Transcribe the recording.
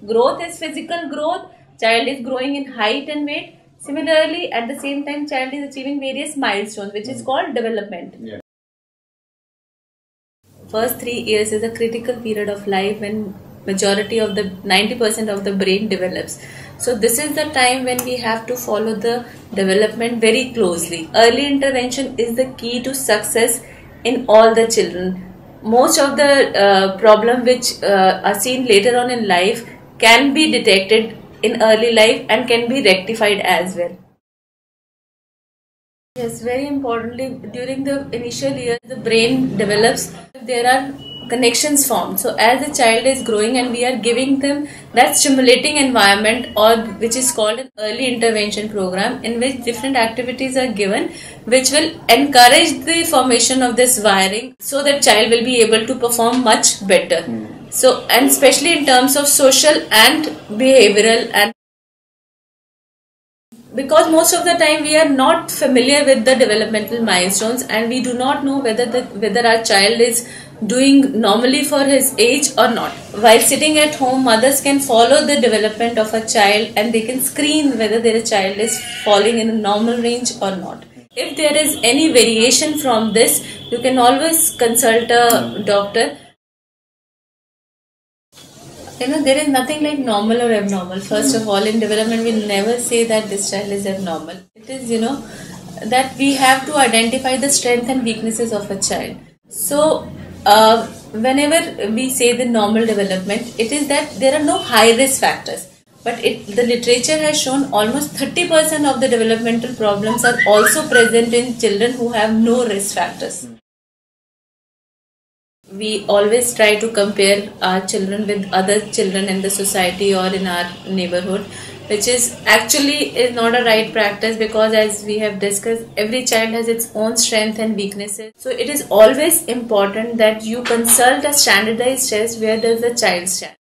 Growth is physical growth. Child is growing in height and weight. Similarly, at the same time, child is achieving various milestones, which is called development. Yeah. First 3 years is a critical period of life when majority of the 90% of the brain develops. So this is the time when we have to follow the development very closely. Early intervention is the key to success in all the children. Most of the problem which are seen later on in life can be detected in early life and can be rectified as well. Yes, very importantly, during the initial years, the brain develops. There are connections formed. So as the child is growing and we are giving them that stimulating environment, or which is called an early intervention program, in which different activities are given which will encourage the formation of this wiring so that child will be able to perform much better. So, and especially in terms of social and behavioral, and because most of the time we are not familiar with the developmental milestones and we do not know whether our child is doing normally for his age or not. While sitting at home, mothers can follow the development of a child and they can screen whether their child is falling in a normal range or not. If there is any variation from this, you can always consult a doctor. There is nothing like normal or abnormal. First of all, in development, we never say that this child is abnormal. It is, that we have to identify the strengths and weaknesses of a child. So, whenever we say the normal development, it is that there are no high risk factors. But the literature has shown almost 30% of the developmental problems are also present in children who have no risk factors. We always try to compare our children with other children in the society or in our neighborhood, which is not a right practice, because as we have discussed, every child has its own strength and weaknesses. So it is always important that you consult a standardized test where does the child stand.